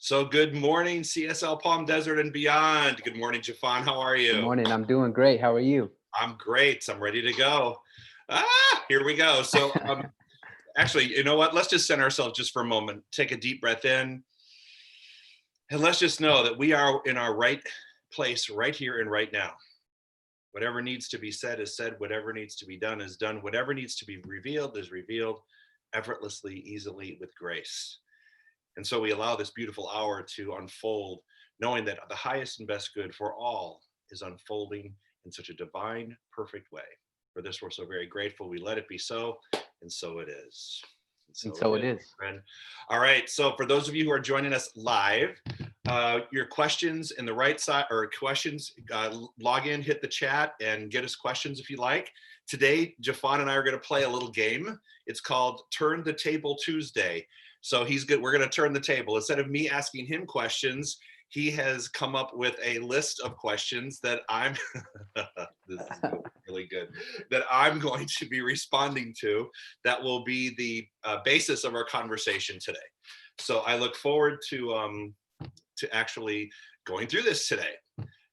So good morning, CSL Palm Desert and beyond. Good morning, Jeffon. How are Good you? morning. I'm doing great. How are you? I'm great. I'm ready to go. Here we go. Actually, you know what? Let's just center ourselves just for a moment. Take a deep breath in, and let's just know that we are in our right place right here and right now. Whatever needs to be said is said. Whatever needs to be done is done. Whatever needs to be revealed is revealed effortlessly, easily, with grace. And so we allow this beautiful hour to unfold, knowing that the highest and best good for all is unfolding in such a divine, perfect way. For this, we're so very grateful. We let it be so, and so it is. And And so it so it is, is. my friend. All right. So for those of you who are joining us live, your questions in the right side or questions, log in, hit the chat, and get us questions if you like. Today, Jeffon and I are going to play a little game. It's called Turn the Table Tuesday. So he's good. We're going to turn the table. Instead of me asking him questions, he has come up with a list of questions that I'm this is going to be really good, that I'm going to be responding to, that will be the basis of our conversation today. So I look forward to actually going through this today.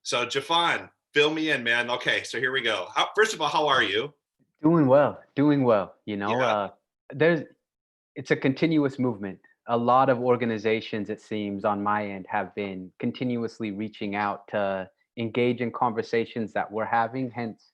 So Jeffon, fill me in, man. Okay, so here we go. First of all, how are you? Doing well. Doing well. Yeah. There's it's a continuous movement. A lot of organizations, it seems, on my end, have been continuously reaching out to engage in conversations that we're having. Hence,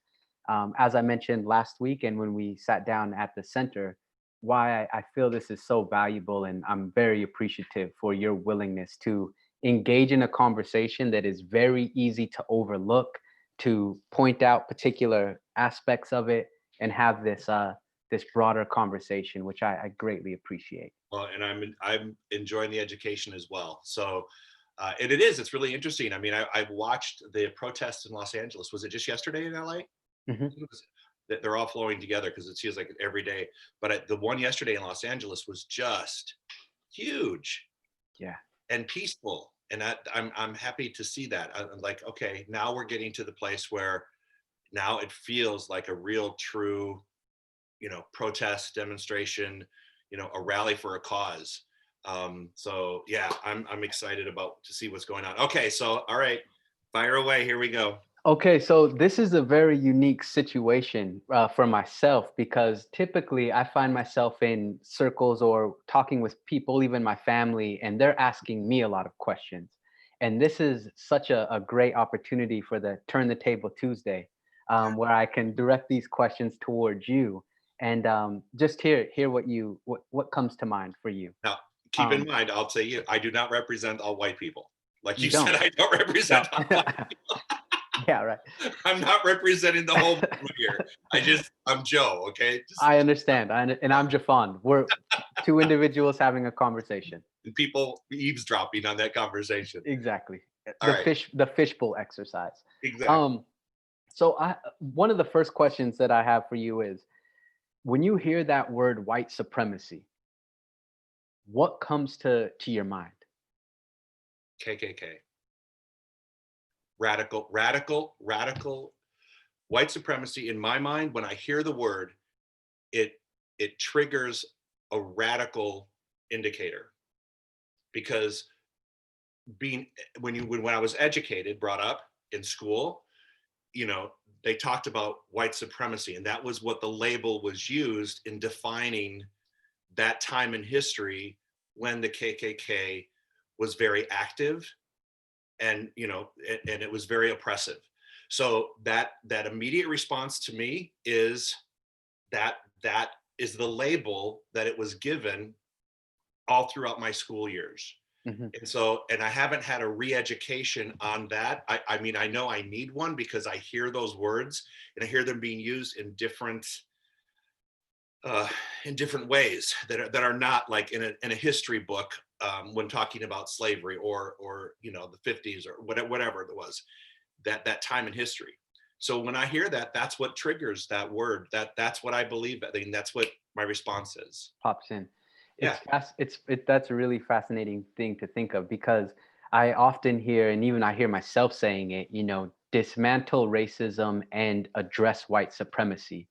as I mentioned last week, and when we sat down at the center, why I feel this is so valuable, and I'm very appreciative for your willingness to engage in a conversation that is very easy to overlook, to point out particular aspects of it, and have this broader conversation, which I greatly appreciate. Well, and I'm enjoying the education as well. So, and it's really interesting. I mean, I've watched the protests in Los Angeles. Was it just yesterday in LA? Hmm. That they're all flowing together because it feels like every day. But the one yesterday in Los Angeles was just huge Yeah. and peaceful, and I'm happy to see that. I'm like, okay, now we're getting to the place where now it feels like a real, true, protest, demonstration, a rally for a cause. So yeah, I'm excited about to see what's going on. Okay, so all right, fire away. Here we go. Okay, so this is a very unique situation for myself because typically I find myself in circles or talking with people, even my family, and they're asking me a lot of questions. And this is such a great opportunity for the Turn the Table Tuesday, where I can direct these questions towards you and just hear what comes to mind for you. Now, keep in Um, mind, I'll tell you, I do not represent all white people. Like you you said, don't. I don't represent No. all white. Yeah, right. I'm not representing the whole movement here. I'm Joe. Okay, just I understand. And I'm Jafon. We're two individuals having a conversation. people eavesdropping on that conversation. Exactly. All right, The fishbowl exercise. exactly. Um, so one of the first questions that I have for you is when you hear that word white supremacy, what comes to your mind? KKK, radical white supremacy. In my mind, when I hear the word, it it triggers a radical indicator because being when I was educated, brought up in school, you know, they talked about white supremacy, and that was what the label was used in defining that time in history when the KKK was very active, and and it was very oppressive. So that immediate response to me is that is the label that it was given all throughout my school years. Hmm. And I haven't had a re-education on that. I mean, I know I need one because I hear those words and I hear them being used uh, in different ways that are not like in a history book, when talking about slavery or the 50s or whatever it was, that time in history. So when I hear that, that's what triggers that word. That's what I believe. I mean, that's what my response is. Pops in. Yeah. That's a really fascinating thing to think of because I often hear, and even I hear myself saying it, dismantle racism and address white supremacy.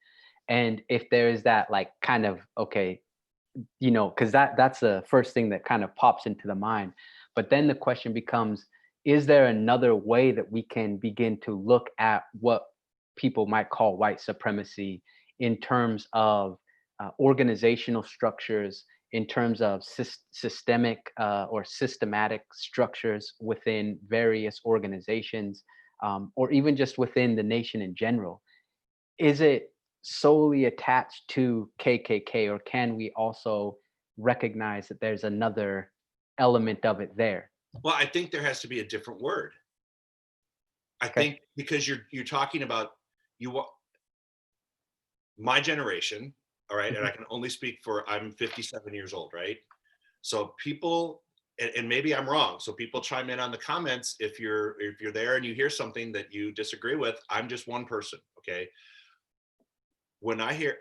And if there is that like kind of okay, because that's the first thing that kind of pops into the mind. But then the question becomes, is there another way that we can begin to look at what people might call white supremacy in terms of organizational structures, in terms of systemic or systematic structures within various organizations, or even just within the nation in general? Is it solely attached to KKK, or can we also recognize that there's another element of it there? Well, I think there has to be a different word. I Okay. think because you're talking about you my generation, all right, and Mhm. I can only speak for I'm 57 years old, right? So people, and maybe I'm wrong. So people chime in on the comments if you're there and you hear something that you disagree with. I'm just one person, okay? When I hear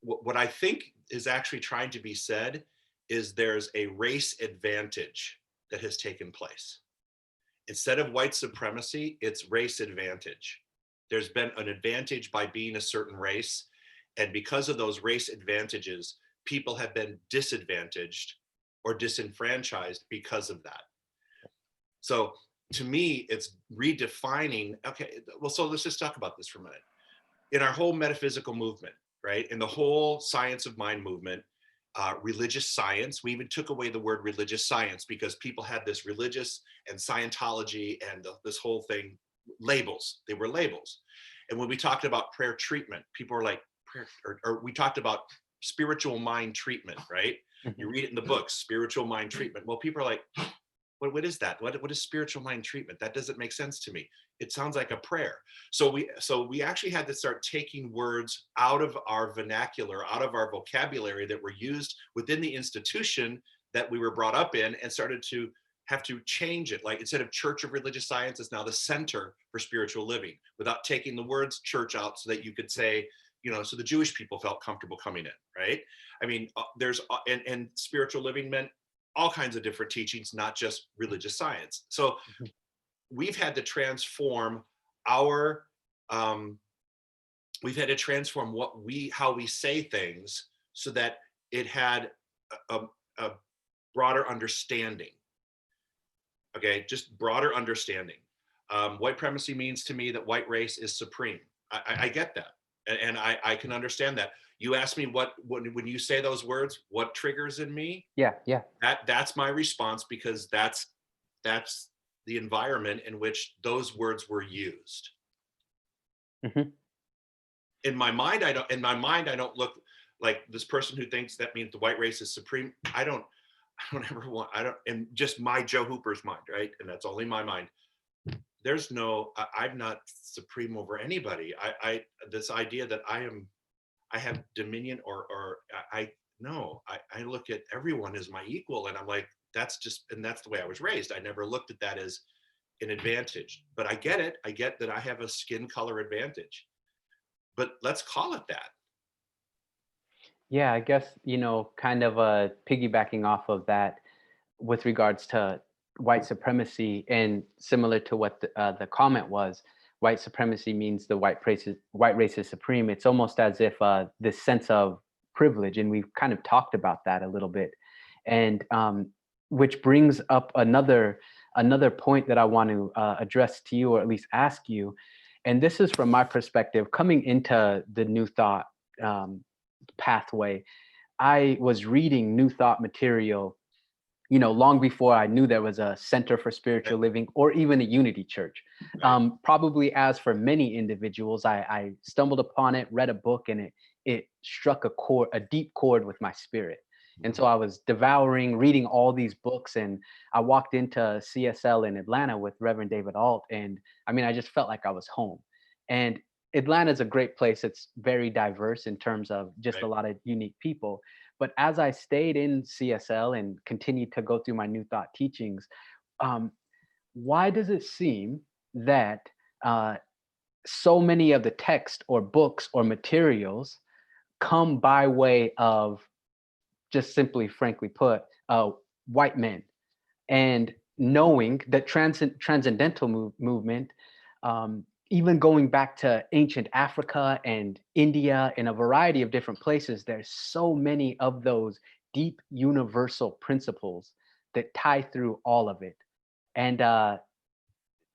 what I think is actually trying to be said is there's a race advantage that has taken place. Instead of white supremacy, it's race advantage. There's been an advantage by being a certain race. And because of those race advantages, people have been disadvantaged or disenfranchised because of that. So to me, it's redefining. Okay, well, so let's just talk about this for a minute. In our whole metaphysical movement, right? In the whole science of mind movement, religious science, we even took away the word religious science because people had this religious and Scientology and this whole thing labels. They were labels. And when we talked about prayer treatment, people were like, prayer, or we talked about spiritual mind treatment, right? You Mhm. read it in the books, spiritual mind treatment. Well, people are like, what is that? What is spiritual mind treatment? That doesn't make sense to me. It sounds like a prayer. So we actually had to start taking words out of our vernacular, out of our vocabulary that were used within the institution that we were brought up in, and started to have to change it. Like instead of Church of Religious Science, it's now the Center for Spiritual Living, without taking the words church out, so that you could say, so the Jewish people felt comfortable coming in, right? I mean, there's and spiritual living meant all kinds of different teachings, not just religious science. So Mhm. we've had to transform our um, we've had to transform how we say things so that it had a broader understanding. Okay, just broader understanding. White supremacy means to me that white race is supreme. I get that, and I can understand that. You ask me when you say those words, what triggers in me? Yeah, yeah. That's my response, because that's the environment in which those words were used. Mhm. In my mind I don't look like this person who thinks that means the white race is supreme. I don't ever want, I don't, in just my Joe Hooper's mind, right? And that's only my mind. There's no, I'm not supreme over anybody. This idea that I have dominion, or I no, I look at everyone as my equal, and I'm like, and that's the way I was raised. I never looked at that as an advantage, but I get it. I get that I have a skin color advantage, but let's call it that. Yeah, I guess, kind of piggybacking off of that with regards to white supremacy, and similar to what the comment was, white supremacy means the white race is supreme. It's almost as if this sense of privilege, and we've kind of talked about that a little bit, and which brings up another point that I want to address to you, or at least ask you. And this is from my perspective, coming into the New Thought um, pathway. I was reading New Thought material, long before I knew there was a Center for Okay, Spiritual Living or even a Unity Church. right. Probably as for many individuals, I stumbled upon it, read a book, and it struck a deep chord with my spirit. And so Mhm. I was devouring, reading all these books, and I walked into CSL in Atlanta with Reverend David Alt, and I mean, I just felt like I was home. And Atlanta is a great place. It's very diverse in terms of just a Right. lot of unique people. But as I stayed in CSL and continued to go through my New Thought teachings, um, why does it seem that uh, so many of the text or books or materials come by way of, just simply, frankly put, white men? And knowing that transcendental movement, even going back to ancient Africa and India and a variety of different places, there's so many of those deep universal principles that tie through all of it. And that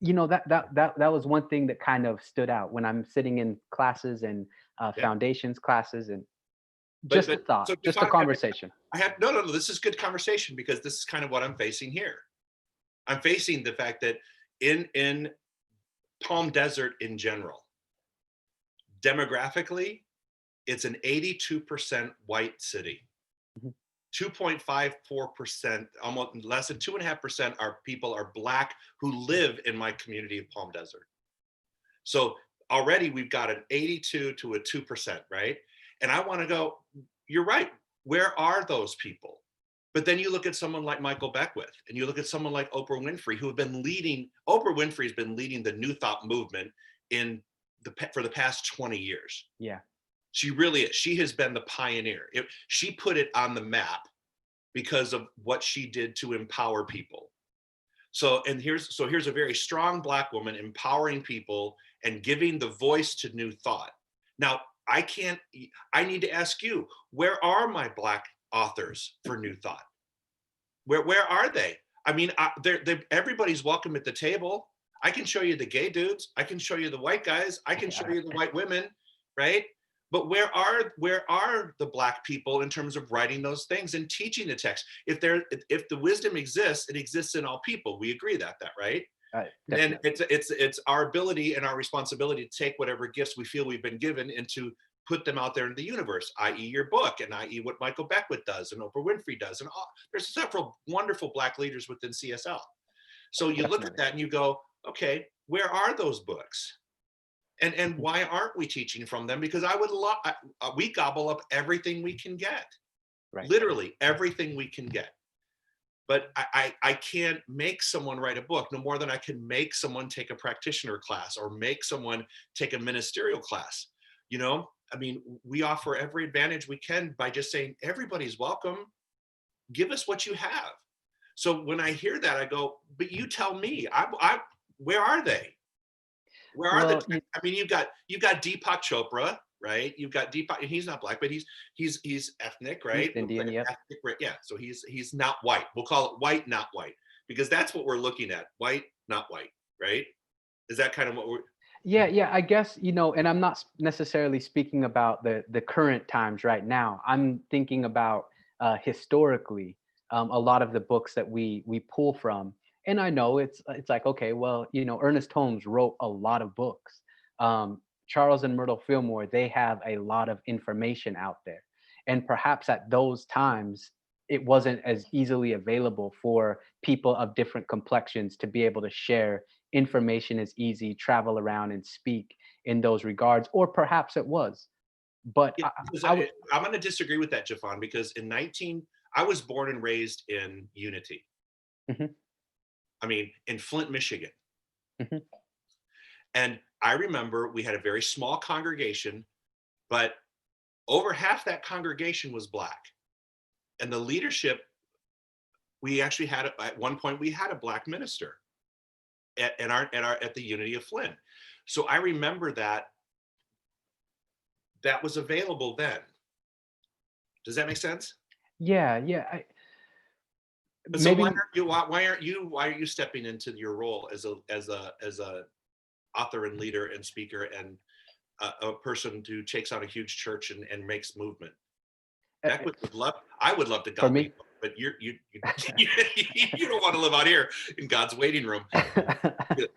was one thing that kind of stood out when I'm sitting in classes and Yeah. foundations classes, and But just a but thought, so just a define, conversation. I have no, no, no. This is good conversation because this is kind of what I'm facing here. I'm facing the fact that in Palm Desert in general, demographically, it's an 82% white city. Mhm. 2.54%, almost less than 2.5% are people are black who live in my community of Palm Desert. So already we've got an 82 to a 2%, right? And I want to go, you're right. Where are those people? But then you look at someone like Michael Beckwith and you look at someone like Oprah Winfrey, who have been leading, Oprah Winfrey has been leading the New Thought movement in for the past 20 years. Yeah. She really is. She has been the pioneer. She put it on the map because of what she did to empower people. So here's a very strong black woman empowering people and giving the voice to new thought. Now, I need to ask you, where are my black authors for new thought? Where are they? I mean, everybody's welcome at the table. I can show you the gay dudes. I can show you the white guys. I can show you the white women, right? But where are the black people in terms of writing those things and teaching the text? If the wisdom exists, it exists in all people. We agree that, right? Then Definitely. it's our ability and our responsibility to take whatever gifts we feel we've been given and to put them out there in the universe, i.e. your book, and i.e. what Michael Beckwith does and Oprah Winfrey does. And there's several wonderful black leaders within CSL. So you look at Definitely. that and you go, okay, where are those books? And Mhm. why aren't we teaching from them? Because I would love, we gobble up everything we can get, Right. literally everything we can get. But I can't make someone write a book no more than I can make someone take a practitioner class or make someone take a ministerial class. You know, I mean, we offer every advantage we can by just saying everybody's welcome. Give us what you have. So when I hear that, I go, but you tell me, where are they? Where are the? Well, you, I mean, you've got Deepak Chopra, right? You've got Deepak, and he's not black, but he's ethnic, right? East Looks like Indian. an Yep. ethnic, right? Yeah. So he's not white. We'll call it white, not white, because that's what we're looking at: white, not white, right? Is that kind of what we're? Yeah, yeah, I guess, and I'm not necessarily speaking about the current times right now. I'm thinking about historically, a lot of the books that we pull from. And I know it's like, okay, well, Ernest Holmes wrote a lot of books. Charles and Myrtle Fillmore, they have a lot of information out there. And perhaps at those times, it wasn't as easily available for people of different complexions to be able to share information is easy, travel around and speak in those regards, or perhaps it was. But Yeah, because I would. I'm going to disagree with that, Jeffon, because I was born and raised in Unity. Mhm, I mean, in Flint, Michigan. mhm. And I remember we had a very small congregation, but over half that congregation was black. And the leadership, we actually had, at one point, we had a black minister at the Unity of Flint. So I remember that was available then. Does that make sense? Yeah, yeah. And so Maybe. why aren't you stepping into your role as a author and leader and speaker and a person who takes on a huge church and makes movement? Beckwith would love. I would love to For gobble you me. up, but you don't want to live out here in God's waiting room.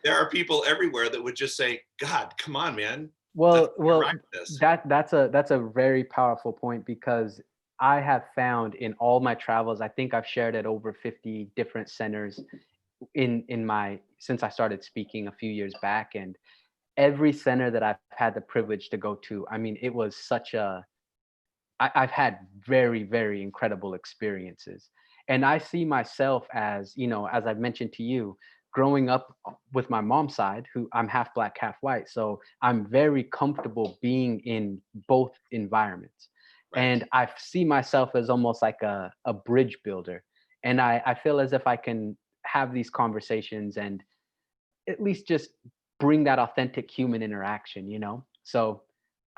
There are people everywhere that would just say, "God, come on, man, let's get Well, right with this." that's a very powerful point, because I have found in all my travels, I think I've shared at over 50 different centers in my since I started speaking a few years back, and every center that I've had the privilege to go to, I mean, it was such a I've had very, very incredible experiences. And I see myself as, as I've mentioned to you, growing up with my mom's side, who I'm half black, half white. So I'm very comfortable being in both environments. Right. And I see myself as almost like a bridge builder. And I feel as if I can have these conversations and at least just bring that authentic human interaction. So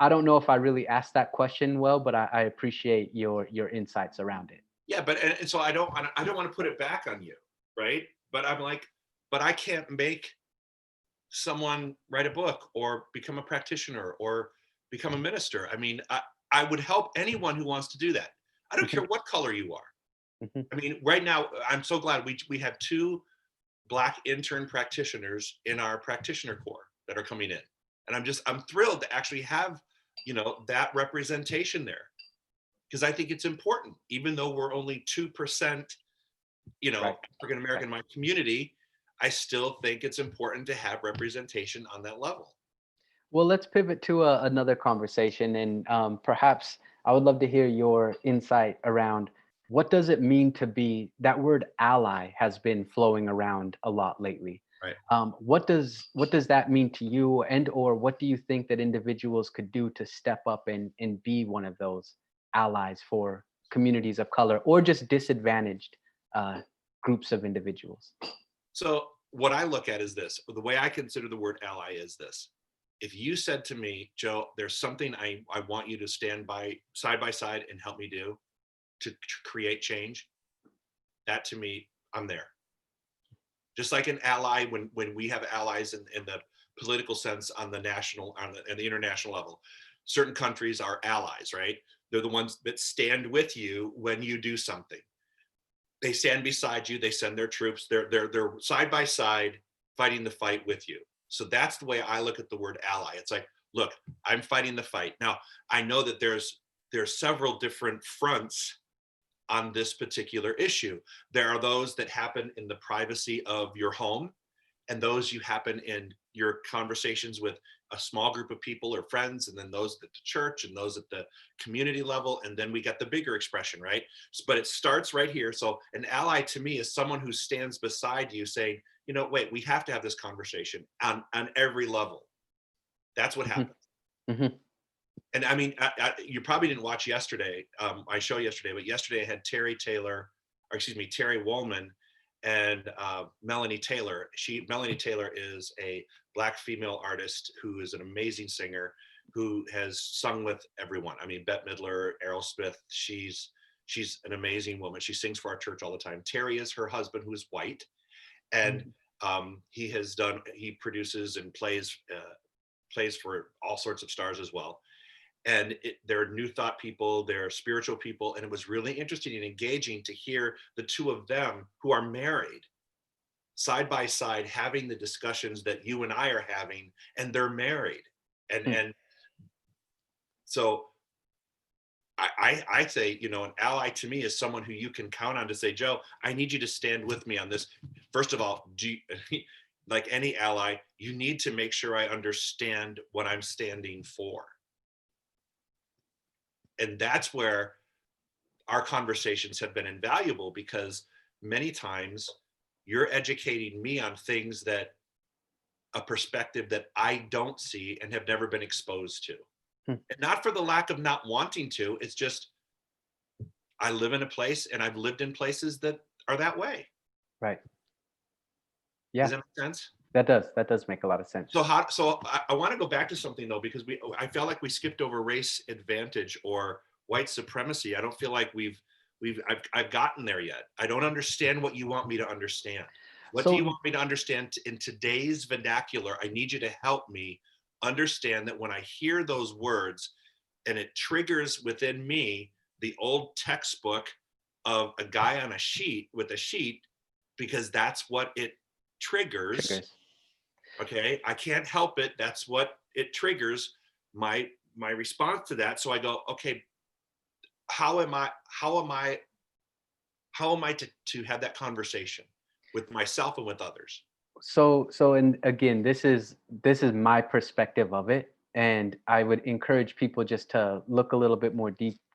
I don't know if I really asked that question well, but I appreciate your insights around it. Yeah, and so I don't want to put it back on you, right? But I'm like, but I can't make someone write a book or become a practitioner or become a minister. I mean, I would help anyone who wants to do that. I don't Mhm, care what color you are. mhm. I mean, right now, I'm so glad we have two Black intern practitioners in our practitioner corps that are coming in. And I'm thrilled to actually have, that representation there because I think it's important, even though we're only 2%, Right, African right. American in my community, I still think it's important to have representation on that level. Well, let's pivot to another conversation, and perhaps I would love to hear your insight around what does it mean to be that word ally has been flowing around a lot lately. Right. What does that mean to you, and or what do you think that individuals could do to step up and be one of those allies for communities of color or just disadvantaged uh, groups of individuals? So what I look at is this. The way I consider the word ally is this. If you said to me, Joe, there's something I want you to stand by side and help me do to create change, that to me, I'm there. Just like an ally when we have allies in the political sense on the national and the international level. Certain countries are allies, right? They're the ones that stand with you when you do something. They stand beside you. They send their troops. They're side by side fighting the fight with you. So that's the way I look at the word ally. It's like, look, I'm fighting the fight. Now, I know that there's several different fronts on this particular issue. There are those that happen in the privacy of your home, and those you happen in your conversations with a small group of people or friends, and then those at the church and those at the community level, and then we get the bigger expression, right? But it starts right here. So an ally to me is someone who stands beside you saying, wait, we have to have this conversation on every level. That's what Mhm, happens. mhm, And I mean, you probably didn't watch yesterday, my show yesterday, but yesterday I had Terry Wollman and Melanie Taylor. Melanie Taylor is a Black female artist who is an amazing singer who has sung with everyone. I mean, Bette Midler, Aerosmith. She's an amazing woman. She sings for our church all the time. Terry is her husband, who is white, and mhm. he produces and plays for all sorts of stars as well. And they're new thought people, they're spiritual people, and it was really interesting and engaging to hear the two of them who are married side by side having the discussions that you and I are having, and they're married. and Mm. and so I say, an ally to me is someone who you can count on to say, Joe, I need you to stand with me on this. First of all, like any ally, you need to make sure I understand what I'm standing for. And that's where our conversations have been invaluable, because many times you're educating me on things that a perspective that I don't see and have never been exposed to. Mm. And not for the lack of not wanting to, it's just I live in a place and I've lived in places that are that way. Right. Does Yeah, that make sense? that does make a lot of sense. So I want to go back to something though, because I felt like we skipped over race advantage or white supremacy. I don't feel like I've gotten there yet. I don't understand what you want me to understand. What do you So want me to understand in today's vernacular? I need you to help me understand that when I hear those words and it triggers within me the old textbook of a guy on a sheet with a sheet, because that's what it triggers. triggers. Okay, I can't help it. That's what it triggers, my response to that. So I go, okay, how am I how am I how am I to have that conversation with myself and with others? So and again, this is my perspective of it, and I would encourage people just to look a little bit more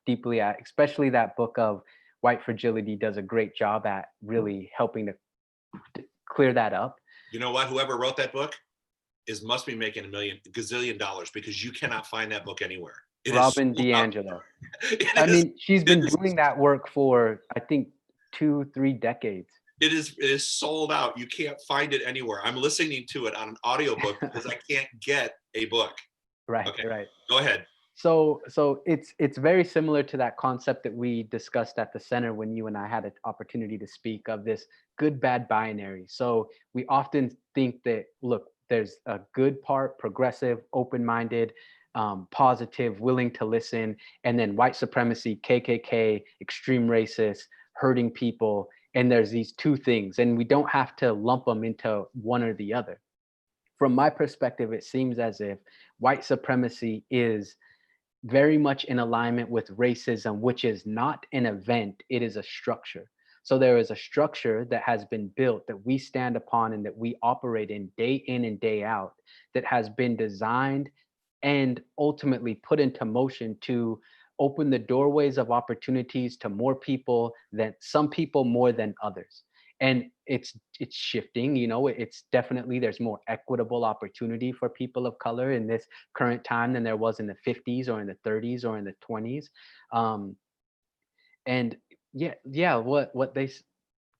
deeply at, especially that book of White Fragility does a great job at really helping to clear that up. You know what? Whoever wrote that book must be making gazillion dollars, because you cannot find that book anywhere. It is Robin sold out. DiAngelo. It I is mean, she's it been is doing that work for I think 2, 3 decades. it is sold out. You can't find it anywhere. I'm listening to it on an audiobook because I can't get a book. Right, Okay, right. go ahead. So it's very similar to that concept that we discussed at the center when you and I had an opportunity to speak of this good bad binary. So we often think that, look, there's a good part, progressive, open-minded, positive, willing to listen, and then white supremacy, KKK, extreme racist, hurting people, and there's these two things, and we don't have to lump them into one or the other. From my perspective, it seems as if white supremacy is very much in alignment with racism, which is not an event, it is a structure. So there is a structure that has been built that we stand upon and that we operate in and day out, that has been designed and ultimately put into motion to open the doorways of opportunities to more people, than some people more than others. And it's shifting, it's definitely, there's more equitable opportunity for people of color in this current time than there was in the 50s or in the 30s or in the 20s. um and yeah, what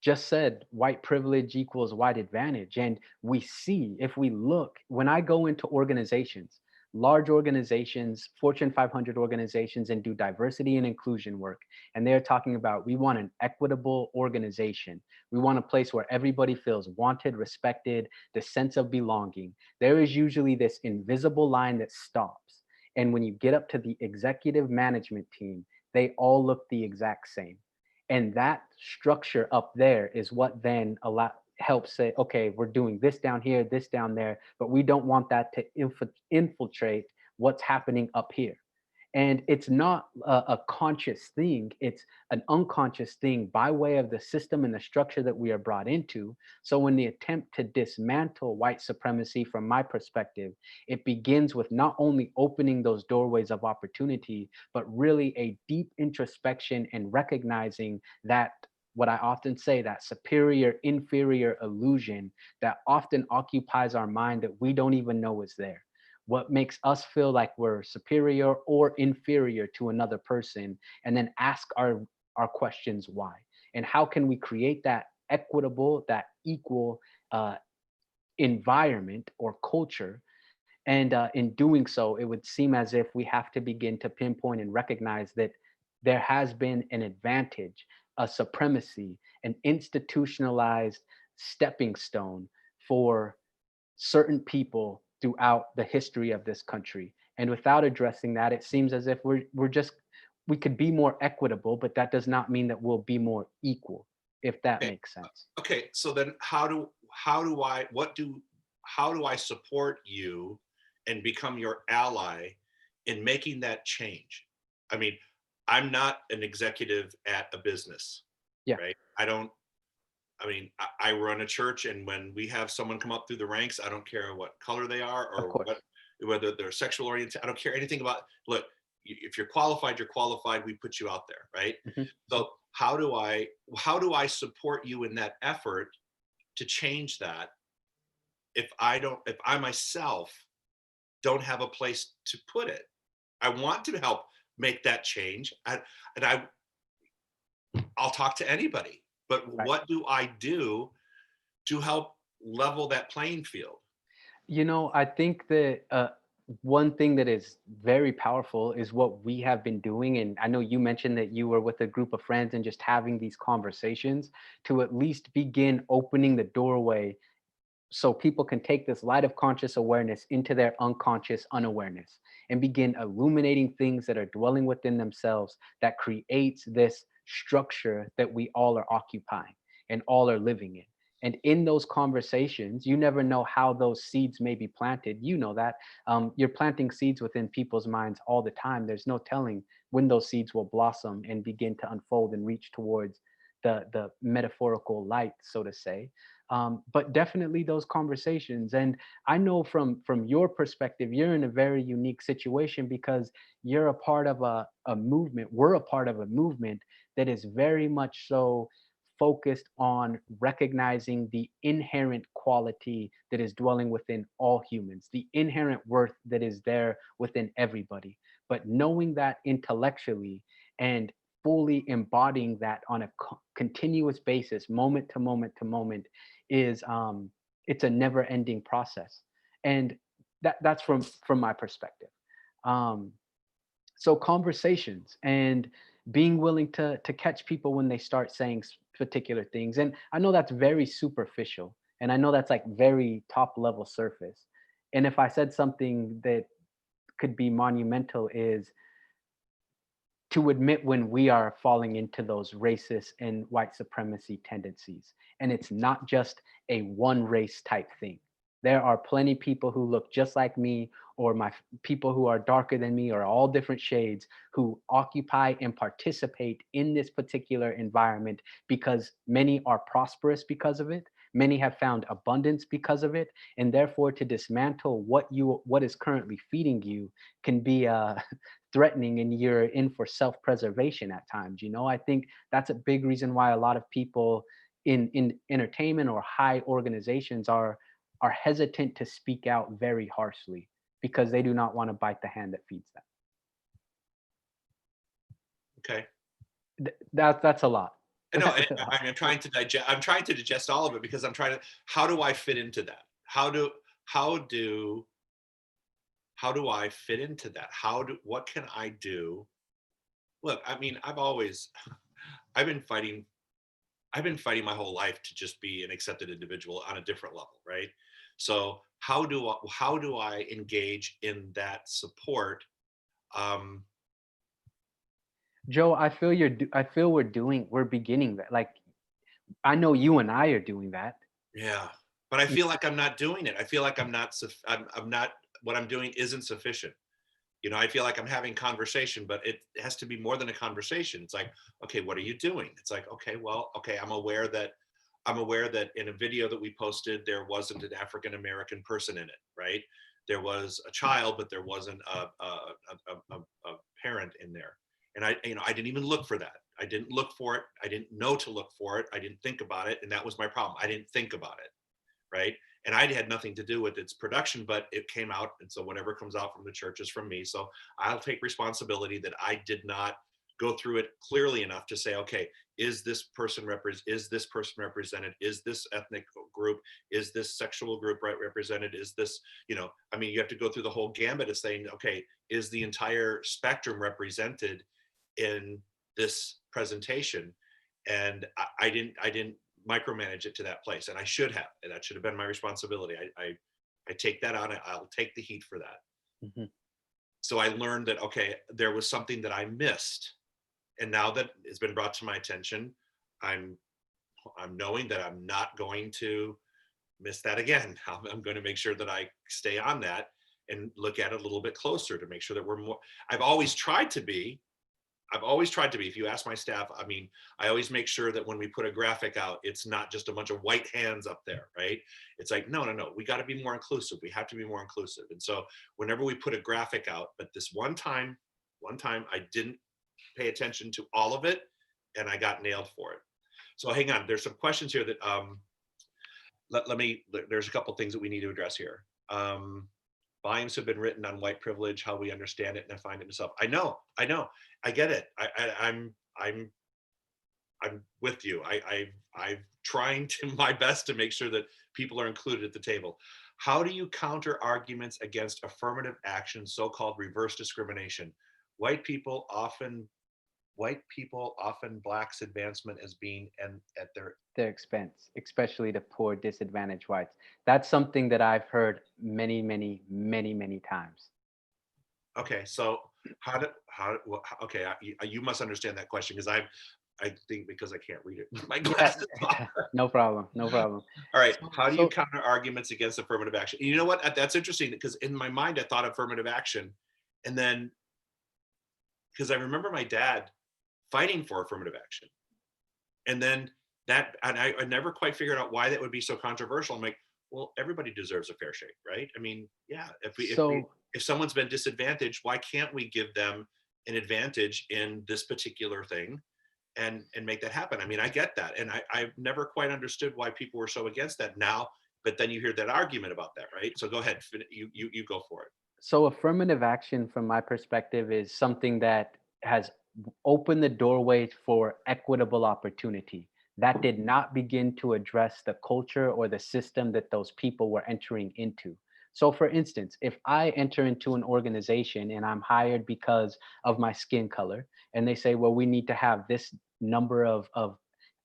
just said, white privilege equals white advantage. And we see, if we look, when I go into organizations, large organizations, Fortune 500 organizations, and do diversity and inclusion work, and they're talking about, we want an equitable organization. We want a place where everybody feels wanted, respected, the sense of belonging. There is usually this invisible line that stops. And when you get up to the executive management team, they all look the exact same. And that structure up there is what then helps say, okay, we're doing this down here, this down there, but we don't want that to infiltrate what's happening up here. And it's not a conscious thing, it's an unconscious thing by way of the system and the structure that we are brought into. So when the attempt to dismantle white supremacy, from my perspective, it begins with not only opening those doorways of opportunity, but really a deep introspection and recognizing that, what I often say, that superior inferior illusion that often occupies our mind that we don't even know is there. What makes us feel like we're superior or inferior to another person, and then ask our questions why. And how can we create that equitable, that equal uh, environment or culture. And in doing so, it would seem as if we have to begin to pinpoint and recognize that there has been an advantage, a supremacy, an institutionalized stepping stone for certain people throughout the history of this country. And without addressing that, it seems as if we could be more equitable, but that does not mean that we'll be more equal, if that Okay. makes sense. Okay. So then how do I support you and become your ally in making that change? I mean, I'm not an executive at a business, Yeah, right? I run a church, and when we have someone come up through the ranks, I don't care what color they are of or course. whether they're sexual oriented. I don't care anything about. Look, if you're qualified, you're qualified. We put you out there, right? Mhm. So how do I support you in that effort to change that if I myself don't have a place to put it? I want to help make that change. I'll talk to anybody, but Right. what do I do to help level that playing field? I think that one thing that is very powerful is what we have been doing. And I know you mentioned that you were with a group of friends and just having these conversations to at least begin opening the doorway so people can take this light of conscious awareness into their unconscious unawareness and begin illuminating things that are dwelling within themselves, that creates this structure that we all are occupying and all are living in. And in those conversations, you never know how those seeds may be planted. You know that. You're planting seeds within people's minds all the time. There's no telling when those seeds will blossom and begin to unfold and reach towards the metaphorical light, so to say. But definitely those conversations. And I know from your perspective, you're in a very unique situation because you're a part of a movement. We're a part of a movement that is very much so focused on recognizing the inherent quality that is dwelling within all humans, the inherent worth that is there within everybody. But knowing that intellectually and fully embodying that on a continuous basis, moment to moment to moment, is it's a never ending process. And that's from my perspective. um So conversations and being willing to catch people when they start saying particular things. And I know that's very superficial, and I know that's like very top level surface. And if I said something that could be monumental, is to admit when we are falling into those racist and white supremacy tendencies. And it's not just a one race type thing. There are plenty people who look just like me, or people who are darker than me, or all different shades, who occupy and participate in this particular environment because many are prosperous because of it. Many have found abundance because of it. And therefore, to dismantle what is currently feeding you can be threatening, and you're in for self-preservation at times. I think that's a big reason why a lot of people in entertainment or high organizations are hesitant to speak out very harshly, because they do not want to bite the hand that feeds them. Okay. That's a lot. I know, and That's a lot. I'm trying to digest. I'm trying to digest all of it because I'm trying to. How do I fit into that? How do how do I fit into that? What can I do? Look, I mean, I've been fighting I've been fighting my whole life to just be an accepted individual on a different level, right? So how do I engage in that support? Um, Joe, I feel we're beginning that. Like, I know you and I are doing that. yeah, but I feel like I'm not doing it. I feel like I'm not. What I'm doing isn't sufficient. I feel like I'm having conversation, but it has to be more than a conversation. It's like, okay, what are you doing? It's like, okay, well, okay, I'm aware that in a video that we posted, there wasn't an African American person in it, right? There was a child, but there wasn't a parent in there. And I didn't even look for that. I didn't look for it. I didn't know to look for it. I didn't think about it. And that was my problem. I didn't think about it, right? And I had nothing to do with its production, but it came out. And so whatever comes out from the church is from me. So I'll take responsibility that I did not go through it clearly enough to say, okay, is this person represented? Is this ethnic group? Is this sexual group represented? Is this, I mean, you have to go through the whole gambit of saying, okay, is the entire spectrum represented in this presentation? And I didn't micromanage it to that place, and I should have, and that should have been my responsibility. I take that on. I'll take the heat for that. Mhm. So I learned that, okay, there was something that I missed, and now that it's been brought to my attention, i'm I'm knowing that I'm not going to miss that again. I'm going to make sure that I stay on that and look at it a little bit closer to make sure that we're more. I've always tried to be, I've always tried to be. If you ask my staff, I mean, I always make sure that when we put a graphic out, it's not just a bunch of white hands up there, right? It's like, no, no, no. We got to be more inclusive. We have to be more inclusive. And so whenever we put a graphic out, but this one time I didn't pay attention to all of it, and I got nailed for it. So hang on. There's some questions here that there's a couple things that we need to address here. Volumes have been written on white privilege, how we understand it, and I find it myself. I know, I get it. I'm with you. I'm trying to my best to make sure that people are included at the table. How do you counter arguments against affirmative action, so-called reverse discrimination? White people often blacks advancement as being and at Their expense, especially the poor, disadvantaged whites. That's something that I've heard many, many, many, many times. okay. So okay, you must understand that question because I think because I can't read it with my Yeah, glasses on. no problem, no problem. All right. So, How do you so counter arguments against affirmative action? You know what? That's interesting because in my mind I thought affirmative action, and then because I remember my dad fighting for affirmative action, and then I never quite figured out why that would be so controversial. I'm like, well, everybody deserves a fair shake, right? I mean, yeah. so If someone's been disadvantaged, why can't we give them an advantage in this particular thing and make that happen? I mean, I get that, and I've never quite understood why people were so against that now. But then you hear that argument about that, right? So go ahead, you go for it. So affirmative action, from my perspective, is something that has opened the doorway for equitable opportunity. That did not begin to address the culture or the system that those people were entering into. So, for instance, if I enter into an organization and I'm hired because of my skin color, and they say, well, we need to have this number of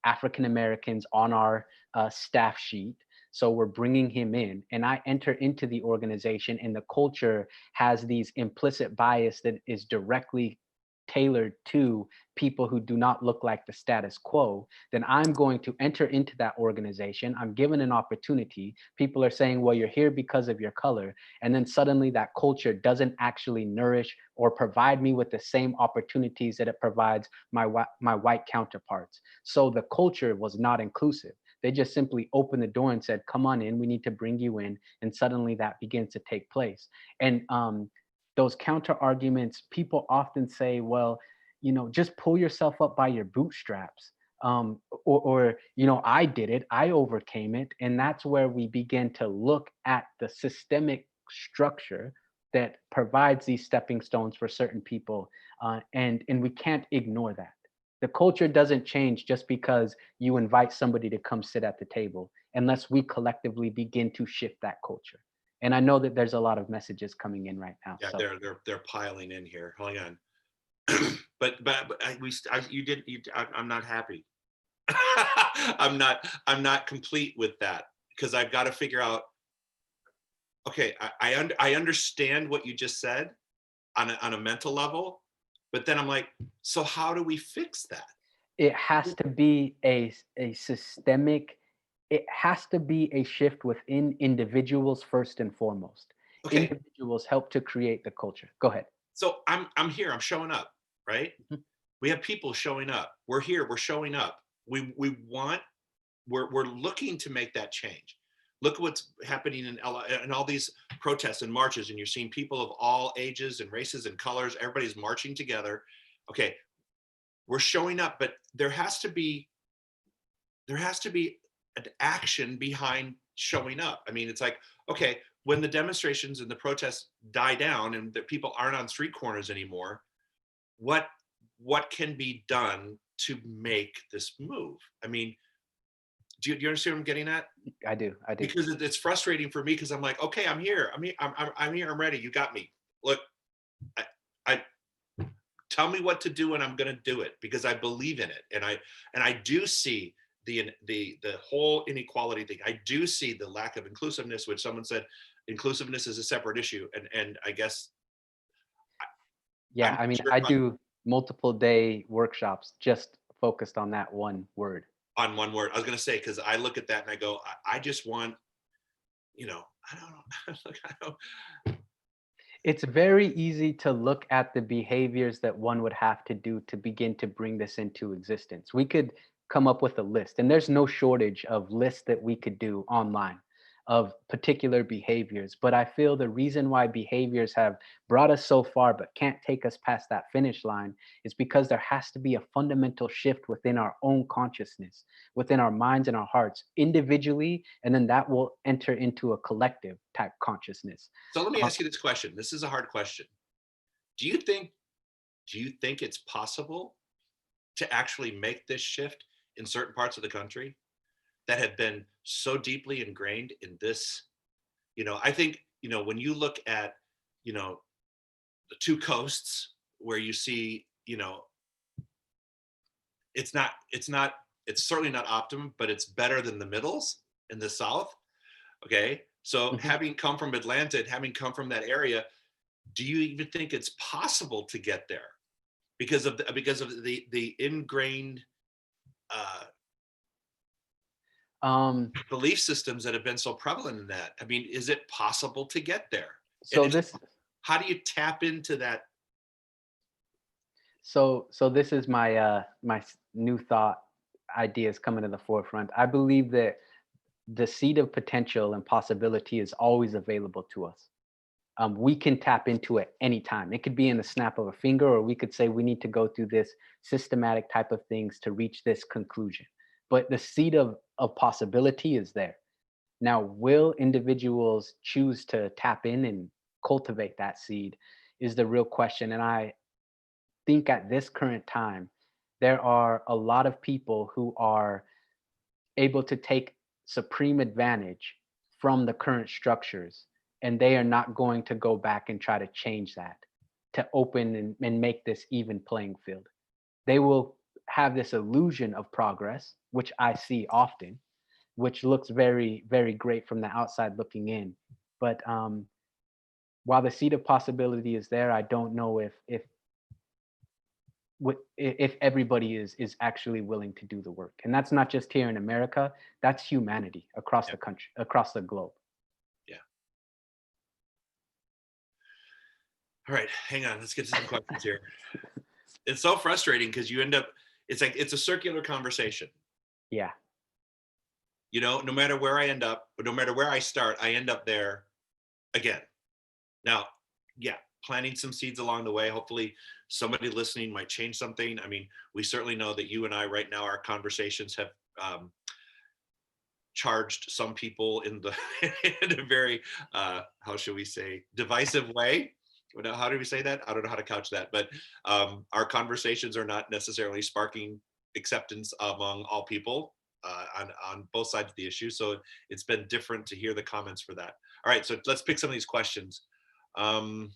African Americans on our staff sheet. So we're bringing him in, and I enter into the organization, and the culture has these implicit bias that is directly tailored to people who do not look like the status quo. Then I'm going to enter into that organization. I'm given an opportunity. People are saying, well, you're here because of your color. And then suddenly that culture doesn't actually nourish or provide me with the same opportunities that it provides my white counterparts. So the culture was not inclusive. They just simply opened the door and said, come on in, we need to bring you in. And suddenly that begins to take place. And those counter arguments, people often say, well, just pull yourself up by your bootstraps. I did it, I overcame it. And that's where we begin to look at the systemic structure that provides these stepping stones for certain people. And we can't ignore that. The culture doesn't change just because you invite somebody to come sit at the table, unless we collectively begin to shift that culture. And I know that there's a lot of messages coming in right now. Yeah, So they're piling in here. Hang on. But you did you I'm not happy. I'm not complete with that, because I've got to figure out, okay, I understand what you just said on a mental level, but then I'm like, so how do we fix that? it has to be a systemic, it has to be a shift within individuals first and foremost. Okay, Individuals help to create the culture. Go ahead. so I'm here, I'm showing up, right? Mhm. We have people showing up. We're here, we're showing up. We want we're looking to make that change. Look at what's happening in and all these protests and marches, and you're seeing people of all ages and races and colors. Everybody's marching together. Okay, we're showing up, but there has to be an action behind showing up. I mean, it's like, okay, when the demonstrations and the protests die down and that people aren't on street corners anymore, what what can be done to make this move? I mean, do you understand what I'm getting at? I do. I do. Because it's frustrating for me, because I'm like, okay, I'm here. I'm here. I'm ready. You got me. Look, I tell me what to do, and I'm going to do it because I believe in it. And I do see the whole inequality thing. I do see the lack of inclusiveness, which someone said inclusiveness is a separate issue. And I guess I'm Yeah. not I mean, sure I if do multiple day workshops just focused on that one word. on one word. I was going to say, because I look at that and I go, I just want, I don't know. Like, I don't. It's very easy to look at the behaviors that one would have to do to begin to bring this into existence. We could come up with a list, and there's no shortage of lists that we could do online of particular behaviors. But I feel the reason why behaviors have brought us so far but can't take us past that finish line is because there has to be a fundamental shift within our own consciousness, within our minds and our hearts individually, and then that will enter into a collective type consciousness. So let me Uh, ask you this question. This is a hard question. Do you think do you think it's possible to actually make this shift in certain parts of the country that have been so deeply ingrained in this? I think, when you look at, you know, the two coasts, where you see, it's certainly not optimum, but it's better than the middles in the South. Okay. So mhm. having come from Atlanta and having come from that area, do you even think it's possible to get there because of the ingrained uh, Um, belief systems that have been so prevalent in that? I mean, is it possible to get there? And so if this, how do you tap into that? so this is my new thought ideas coming to the forefront. I believe that the seed of potential and possibility is always available to us. We can tap into it anytime. It could be in the snap of a finger, or we could say we need to go through this systematic type of things to reach this conclusion. But the seed of possibility is there. Now, will individuals choose to tap in and cultivate that seed is the real question. And I think at this current time, there are a lot of people who are able to take supreme advantage from the current structures and they are not going to go back and try to change that to open and make this even playing field. They will have this illusion of progress, which I see often, which looks very, very great from the outside looking in. But while the seed of possibility is there, I don't know if everybody is actually willing to do the work. And that's not just here in America, that's humanity across Yeah. the country, across the globe. Yeah. All right, hang on. Let's get to some questions here. It's so frustrating because you end up, it's like, it's a circular conversation. Yeah. You know, no matter where I end up, no matter where I start, I end up there again. Now, yeah, planting some seeds along the way. Hopefully, somebody listening might change something. I mean, we certainly know that you and I, right now, our conversations have charged some people in the in a very how should we say, divisive way. How do we say that? I don't know how to couch that, but our conversations are not necessarily sparking acceptance among all people on both sides of the issue. So it's been different to hear the comments for that. All right, so let's pick some of these questions. Um,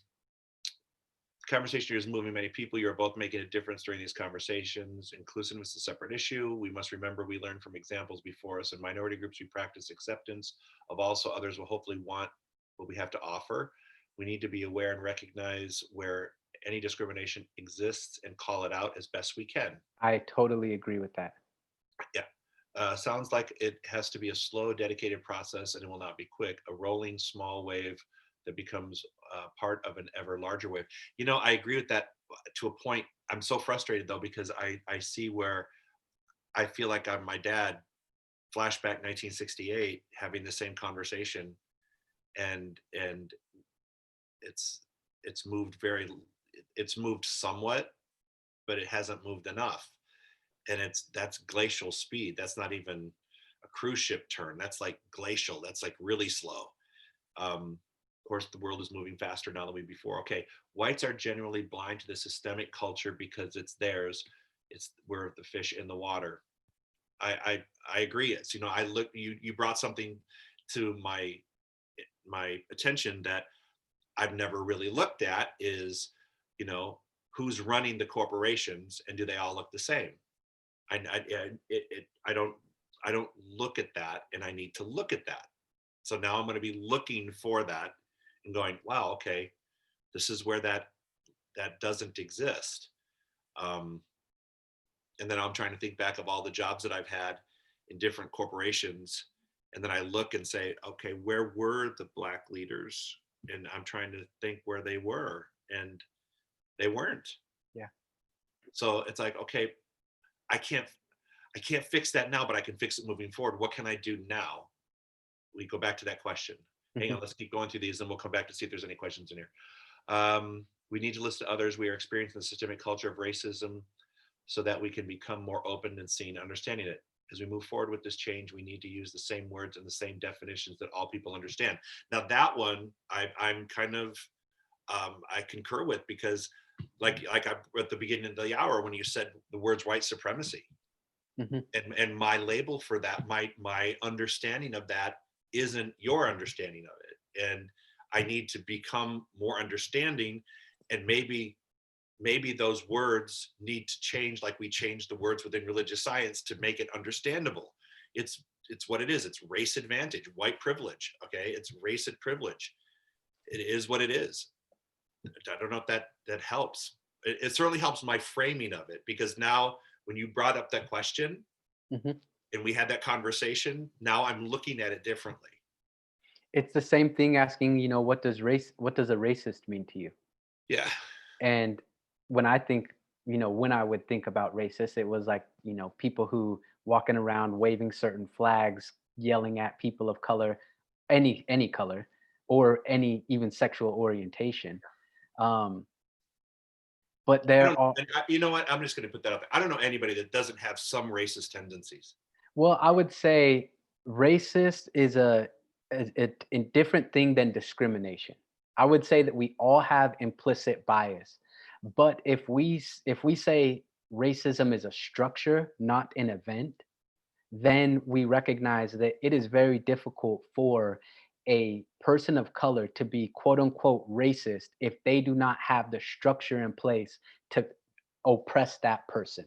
Conversation is moving many people. You're both making a difference during these conversations. Inclusiveness is a separate issue. We must remember we learn from examples before us. In minority groups, we practice acceptance of all, so others will hopefully want what we have to offer. We need to be aware and recognize where any discrimination exists and call it out as best we can. I totally agree with that. Yeah. Sounds like it has to be a slow, dedicated process and it will not be quick. A rolling small wave that becomes part of an ever larger wave. You know, I agree with that to a point. I'm so frustrated though, because I see where I feel like I'm my dad, flashback 1968, having the same conversation, and it's it's moved very, it's moved somewhat, but it hasn't moved enough. And that's glacial speed. That's not even a cruise ship turn. That's like glacial. That's like really slow. Of course, the world is moving faster now than we before. Okay, whites are generally blind to the systemic culture because it's theirs. It's we're the fish in the water. I agree. It's, you know, I look, you brought something to my attention that I've never really looked at is, you know, who's running the corporations and do they all look the same? I don't look at that, and I need to look at that. So now I'm going to be looking for that and going, wow, okay, this is where that doesn't exist. Um, and then I'm trying to think back of all the jobs that I've had in different corporations, and then I look and say, okay, where were the Black leaders? And I'm trying to think where they were, and they weren't. Yeah. So it's like, okay, I can't I can't fix that now, but I can fix it moving forward. What can I do now? We go back to that question. Hang on, Mhm. let's keep going through these, and we'll come back to see if there's any questions in here. We need to list to others. We are experiencing the systemic culture of racism so that we can become more open and seeing and understanding it. As we move forward with this change, we need to use the same words and the same definitions that all people understand. Now, that one I'm kind of I concur with, because like I, at the beginning of the hour when you said the words white supremacy, Mhm. and my label for that, my understanding of that isn't your understanding of it, and I need to become more understanding, and maybe those words need to change, like we change the words within religious science to make it understandable. It's what it is. It's race advantage, white privilege. Okay, it's race privilege. It is what it is. I don't know if that helps. It certainly helps my framing of it, because now when you brought up that question Mhm. and we had that conversation, now I'm looking at it differently. It's the same thing asking, what does a racist mean to you? Yeah. And when I think, when I would think about racist, it was like, people who walking around waving certain flags, yelling at people of color, any color, or any even sexual orientation. Um, but I there don't, are, you know what? I'm just going to put that up there. I don't know anybody that doesn't have some racist tendencies. well, I would say racist is a different thing than discrimination. I would say that we all have implicit bias, but if we say racism is a structure, not an event, then we recognize that it is very difficult for a person of color to be quote unquote racist if they do not have the structure in place to oppress that person.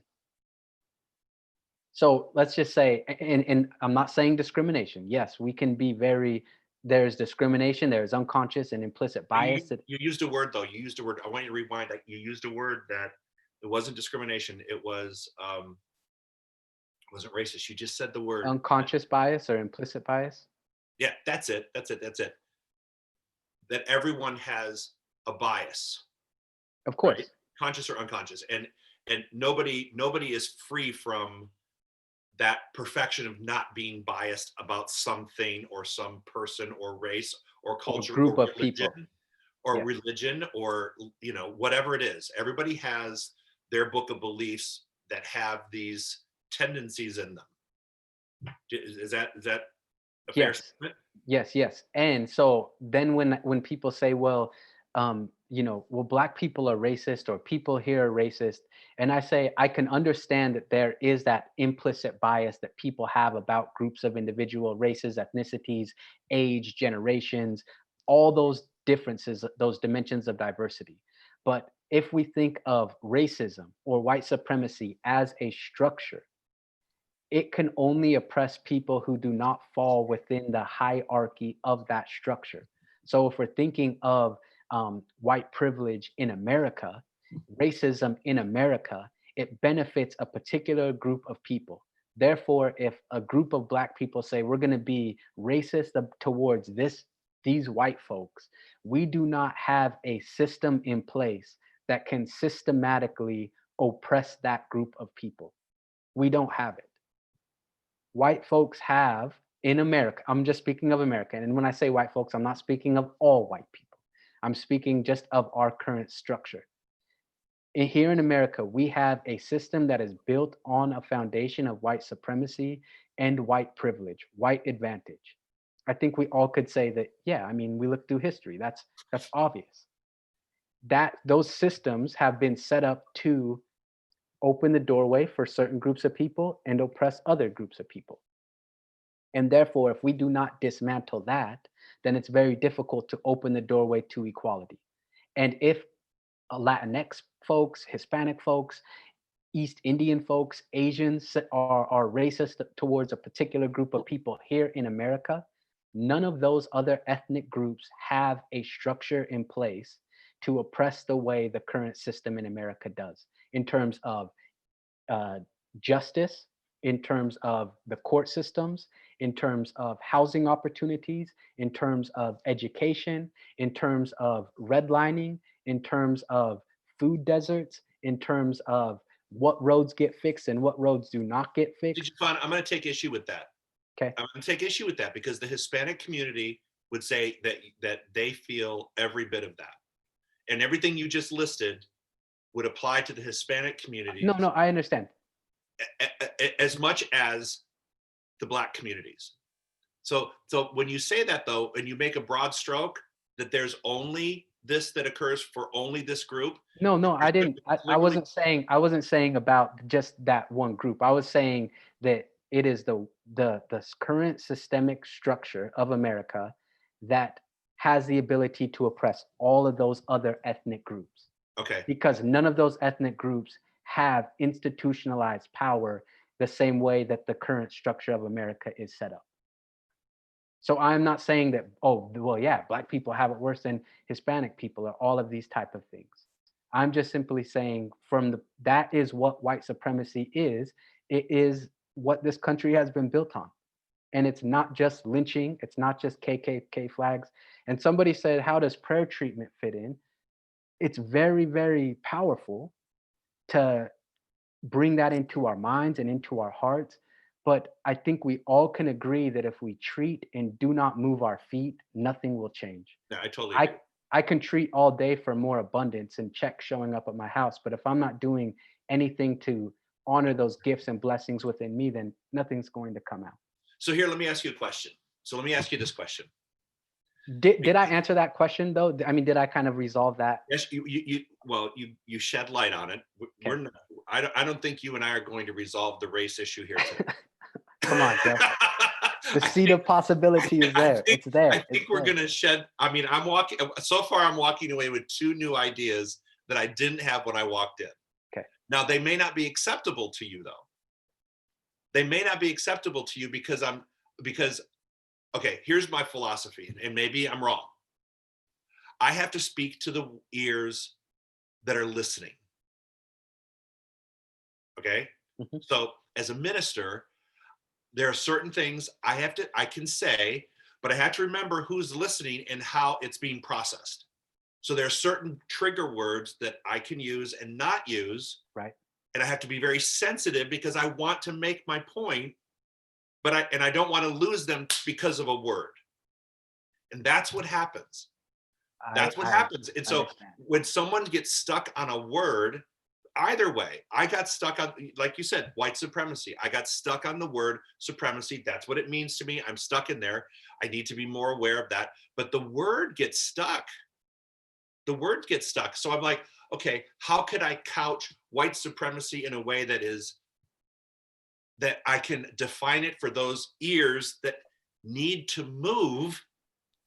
So let's just say, and I'm not saying discrimination. Yes, we can be very, there's discrimination, there's unconscious and implicit bias that, You used a word though. You used a word. I want you to rewind. That you used a word that it wasn't discrimination. It wasn't racist. You just said the word. unconscious bias or implicit bias. Yeah, that's it. That's it. That's it. That everyone has a bias, Of right? course. Conscious or unconscious, and nobody is free from that perfection of not being biased about something or some person or race or Or culture group or of people. Yes. religion or whatever it is. Everybody has their book of beliefs that have these tendencies in them. Is that a fair Yes. statement? Yes, yes. And so then when people say, well, well, black people are racist or people here are racist, and I say I can understand that there is that implicit bias that people have about groups of individual races, ethnicities, age, generations, all those differences, those dimensions of diversity. But if we think of racism or white supremacy as a structure, it can only oppress people who do not fall within the hierarchy of that structure. So if we're thinking of white privilege in America, racism in America, it benefits a particular group of people. Therefore, if a group of black people say we're going to be racist towards these white folks, we do not have a system in place that can systematically oppress that group of people. We don't have it. White folks have in America, I'm just speaking of America. And when I say white folks, I'm not speaking of all white people. I'm speaking just of our current structure. Here in America, we have a system that is built on a foundation of white supremacy and white privilege, white advantage. I think we all could say that, yeah, I mean, we look through history. That's obvious. That those systems have been set up to open the doorway for certain groups of people and oppress other groups of people. And therefore, if we do not dismantle that, then it's very difficult to open the doorway to equality. And if Latinx folks, Hispanic folks, East Indian folks, Asians are racist towards a particular group of people here in America, none of those other ethnic groups have a structure in place to oppress the way the current system in America does in terms of uh, justice, in terms of the court systems, in terms of housing opportunities, in terms of education, in terms of redlining, in terms of food deserts, in terms of what roads get fixed and what roads do not get Did you fixed. find? I'm going to take issue with that. Okay. I'm going to take issue with that because the Hispanic community would say that they feel every bit of that, and everything you just listed would apply to the Hispanic No, communities no, I understand. as much as the Black communities. So when you say that though, and you make a broad stroke that there's only this that occurs for only this group, No, no, I didn't. I literally wasn't saying about just that one group. I was saying that it is the current systemic structure of America that has the ability to oppress all of those other ethnic groups okay. because none of those ethnic groups have institutionalized power the same way that the current structure of America is set up. So I'm not saying that, oh, well, yeah, black people have it worse than Hispanic people or all of these type of things. I'm just simply saying that is what white supremacy is. It is what this country has been built on. And it's not just lynching, it's not just KKK flags. And somebody said, how does prayer treatment fit in? It's very, very powerful to bring that into our minds and into our hearts. But I think we all can agree that if we treat and do not move our feet, nothing will change. Yeah, I totally agree. I can treat all day for more abundance and checks showing up at my house. But if I'm not doing anything to honor those gifts and blessings within me, then nothing's going to come out. So here, let me ask you a question. So let me ask you this question. Did I answer that question though? I mean, did I kind of resolve that? Yes, you shed light on it. We're Okay. not, I don't think you and I are going to resolve the race issue here today. Come on, Jeff. The I seed think, of possibility is I there. think, It's there. I It's think we're there. going to shed. I mean, so far I'm walking away with 2 new ideas that I didn't have when I walked in. Okay. Now, they may not be acceptable to you though. They may not be acceptable to you because, okay, here's my philosophy, and maybe I'm wrong. I have to speak to the ears that are listening. Okay. Mhm. So as a minister, there are certain things I can say, but I have to remember who's listening and how it's being processed. So there are certain trigger words that I can use and not use. Right. And I have to be very sensitive because I want to make my point, but I don't want to lose them because of a word. And that's what happens. I That's what I happens. And so understand. when someone gets stuck on a word, either way, I got stuck on, like you said, white supremacy. I got stuck on the word supremacy. That's what it means to me. I'm stuck in there. I need to be more aware of that. But the word gets stuck. The word gets stuck. So I'm like, okay, how could I couch white supremacy in a way that I can define it for those ears that need to move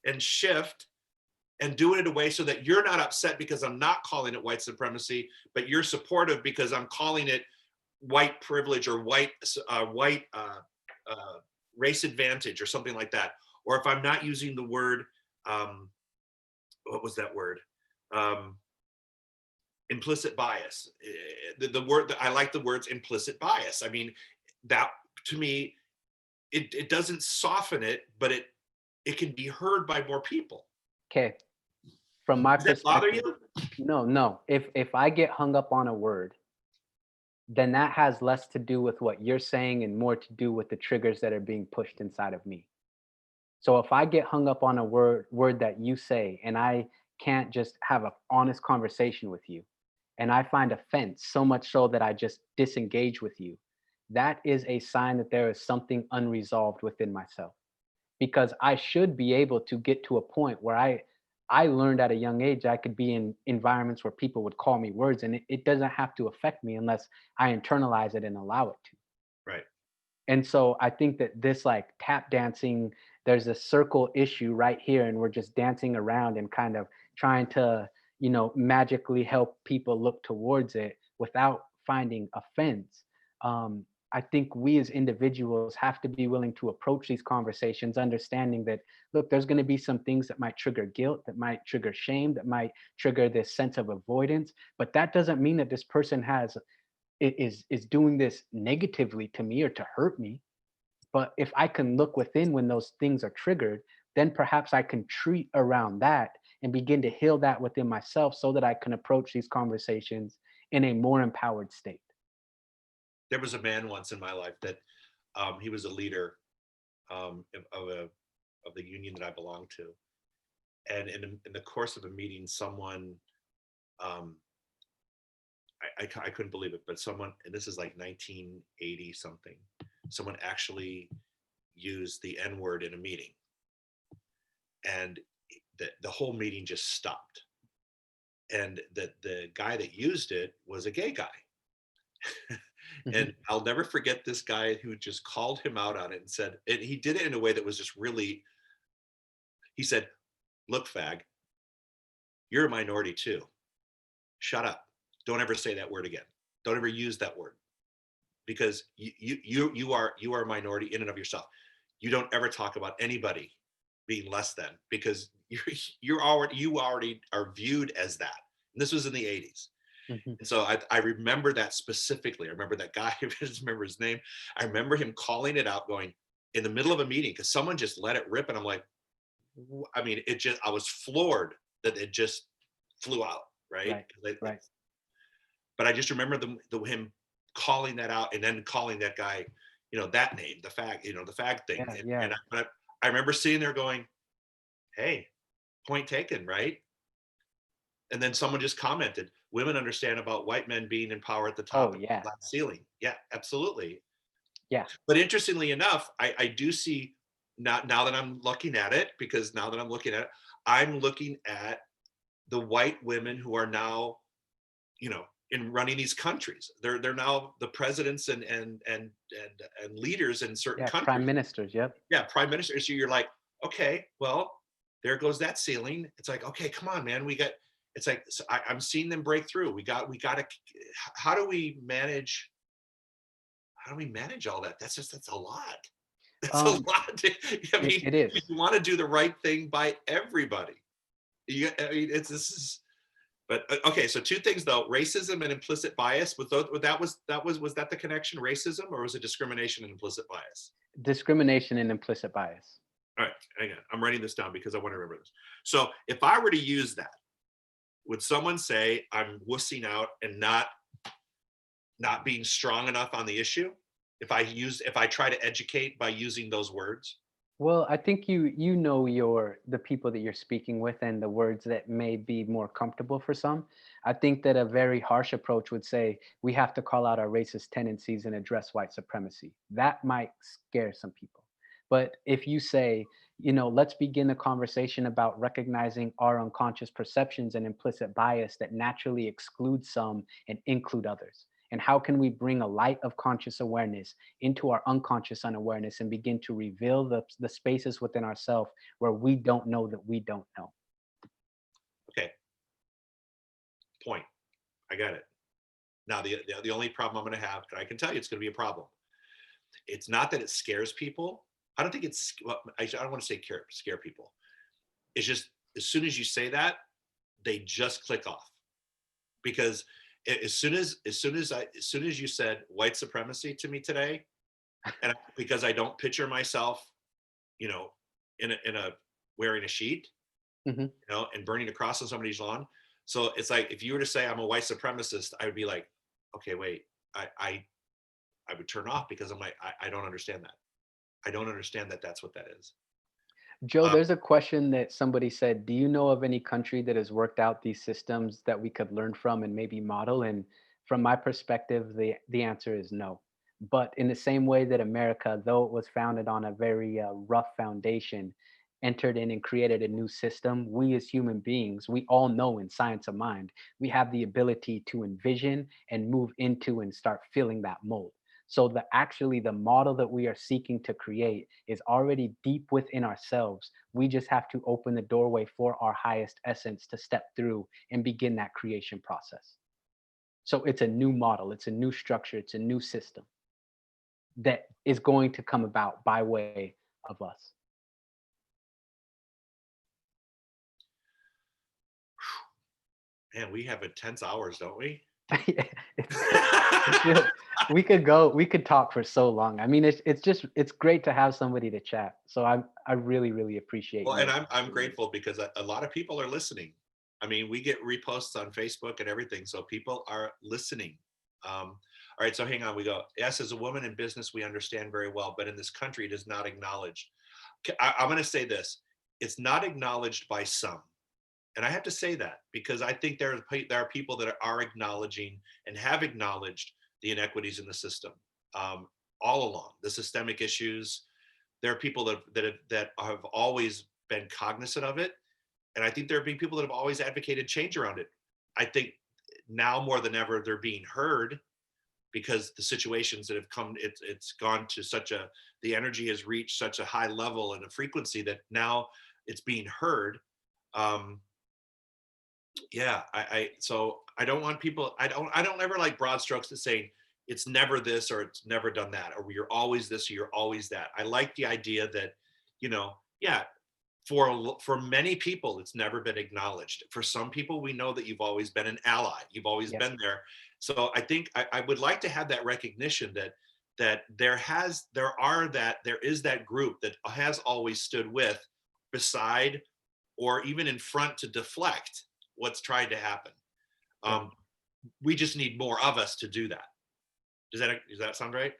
and shift and do it in a way so that you're not upset because I'm not calling it white supremacy, but you're supportive because I'm calling it white privilege or white race advantage or something like that. Or if I'm not using the word, what was that word? Um, Implicit bias. The word that I like the words implicit bias. I mean, that to me, it doesn't soften it, but it can be heard by more people. Okay. From my Does that bother perspective, you? no, no. If I get hung up on a word, then that has less to do with what you're saying and more to do with the triggers that are being pushed inside of me. So if I get hung up on a word that you say and I can't just have an honest conversation with you and I find offense so much so that I just disengage with you, that is a sign that there is something unresolved within myself. Because I should be able to get to a point where I learned at a young age I could be in environments where people would call me words and it doesn't have to affect me unless I internalize it and allow it to. Right. And so I think that this like tap dancing, there's a circle issue right here, and we're just dancing around and kind of trying to, magically help people look towards it without finding offense. I think we as individuals have to be willing to approach these conversations, understanding that, look, there's going to be some things that might trigger guilt, that might trigger shame, that might trigger this sense of avoidance. But that doesn't mean that this person is doing this negatively to me or to hurt me. But if I can look within when those things are triggered, then perhaps I can treat around that and begin to heal that within myself so that I can approach these conversations in a more empowered state. There was a man once in my life that he was a leader of the union that I belonged to, and in the course of a meeting, someone um, I couldn't believe it, but someone, and this is like 1980 something, someone actually used the N word in a meeting, and the whole meeting just stopped. And the guy that used it was a gay guy. Mhm. And I'll never forget this guy who just called him out on it and said, and he did it in a way that was just really, he said, look, fag, you're a minority too. Shut up. Don't ever say that word again. Don't ever use that word because you are a minority in and of yourself. You don't ever talk about anybody being less than because you already are viewed as that. And this was in the 80s. Mhm. And so I remember that specifically. I remember that guy. I just remember his name. I remember him calling it out, going in the middle of a meeting because someone just let it rip, and I'm like, I mean, I was floored that it just flew out, right? Right, right. But I just remember him calling that out and then calling that guy, that name, the fag, the fag thing. Yeah, And yeah. I remember sitting there going, hey, point taken, right? And then someone just commented, women understand about white men being in power at the Oh, top and yeah. flat ceiling. Yeah, absolutely. Yeah. But interestingly enough, I do see now that I'm looking at it, because now that I'm looking at the white women who are now, in running these countries. They're now the presidents and leaders in certain Yeah, prime countries. ministers. Yep. Yeah, prime minister. So you're like, okay, well, there goes that ceiling. It's like, okay, come on, man. We got. It's like so I'm seeing them break through. We got to. How do we manage? How do we manage all that? That's a lot. That's a Um, lot. I it, mean, it is. you want to do the right thing by everybody. I mean, it's this is. But okay, so two things though: racism and implicit bias. Was that the connection? Racism, or was it discrimination and implicit bias? Discrimination and implicit bias. All right, hang on. I'm writing this down because I want to remember this. So if I were to use that, would someone say I'm wussing out and not being strong enough on the issue? If I try to educate by using those words? Well, I think you know the people that you're speaking with and the words that may be more comfortable for some. I think that a very harsh approach would say we have to call out our racist tendencies and address white supremacy. That might scare some people. But if you say, let's begin a conversation about recognizing our unconscious perceptions and implicit bias that naturally exclude some and include others. And how can we bring a light of conscious awareness into our unconscious unawareness and begin to reveal the spaces within ourselves where we don't know that we don't know. Okay, point. I got it. Now the only problem I'm going to have, and I can tell you it's going to be a problem. It's not that it scares people. I don't think it's. Well, I don't want to say scare people. It's just as soon as you say that, they just click off because as soon as you said white supremacy to me today, and because I don't picture myself, you know, in a wearing a sheet, Mhm. and burning a cross on somebody's lawn. So it's like if you were to say I'm a white supremacist, I would be like, okay, wait, I would turn off because I'm like, I don't understand that. I don't understand that that's what that is. Joe, Um, there's a question that somebody said, do you know of any country that has worked out these systems that we could learn from and maybe model? And from my perspective, the answer is no. But in the same way that America, though it was founded on a very rough foundation, entered in and created a new system, we as human beings, we all know in science of mind, we have the ability to envision and move into and start feeling that mold. So the model that we are seeking to create is already deep within ourselves. We just have to open the doorway for our highest essence to step through and begin that creation process. So it's a new model, it's a new structure, it's a new system that is going to come about by way of us. Man, we have intense hours, don't we? it's, it's really, we could talk for so long. I mean, it's great to have somebody to chat. So I really, really appreciate Well, and you. I'm grateful because a lot of people are listening. I mean, we get reposts on Facebook and everything, so people are listening. All right, so hang on. We go. Yes, as a woman in business, we understand very well, but in this country, it is not acknowledged. I'm going to say this: it's not acknowledged by some, and I have to say that because I think there are people that are acknowledging and have acknowledged the inequities in the system um, all along, the systemic issues. There are people that have always been cognizant of it, and I think there have been people that have always advocated change around it. I think now more than ever they're being heard because the situations that have come, it's gone to the energy has reached such a high level and a frequency that now it's being heard. Um, yeah, so I don't want people. I don't ever like broad strokes to say it's never this or it's never done that or you're always this or you're always that. I like the idea that, yeah, for many people it's never been acknowledged. For some people, we know that you've always been an ally, you've always Yes. been there. So I think I would like to have that recognition that there is that group that has always stood with, beside, or even in front to deflect what's trying to happen. Right. um, we just need more of us to do that. Does that sound right?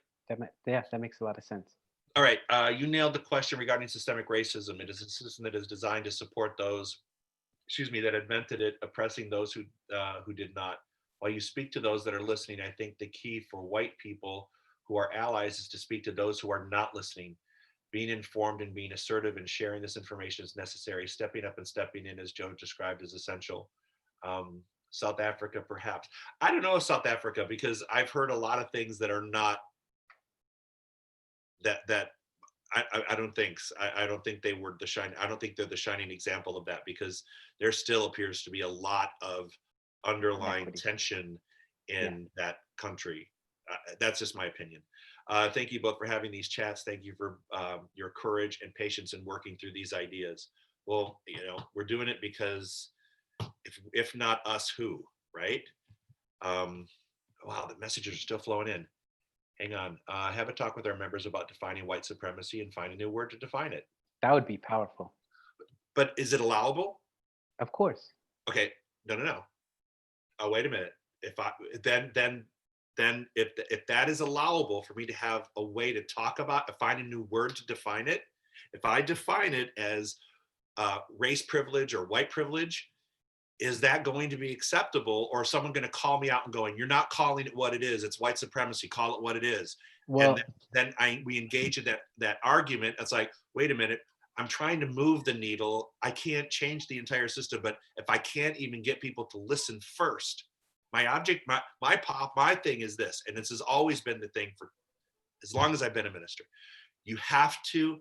Yeah, that makes a lot of sense. All right, you nailed the question regarding systemic racism. It is a system that is designed to support those, excuse me, that invented it, oppressing those who did not. While you speak to those that are listening, I think the key for white people who are allies is to speak to those who are not listening. Being informed and being assertive and sharing this information is necessary. Stepping up and stepping in, as Joe described, is essential. Um, South Africa, perhaps. I don't know South Africa because I've heard a lot of things that are not that I don't think I don't think they were the shine. I don't think they're the shining example of that because there still appears to be a lot of underlying Inequity. tension Yeah, in that country. That's just my opinion. Thank you both for having these chats. Thank you for your courage and patience in working through these ideas. Well, we're doing it because if not us, who, right? Um, wow, the messages are still flowing in. Hang on. Have a talk with our members about defining white supremacy and find a new word to define it. that would be powerful. But is it allowable? Of course. Okay. No, no, no. Oh, wait a minute. If I then if that is allowable for me to have a way to talk about, find a new word to define it. If I define it as race privilege or white privilege, is that going to be acceptable, or is someone going to call me out and going, "You're not calling it what it is. It's white supremacy. Call it what it is." And Well, then we engage in that argument. It's like, wait a minute. I'm trying to move the needle. I can't change the entire system, but if I can't even get people to listen first, my thing is this, and this has always been the thing for as long as I've been a minister. You have to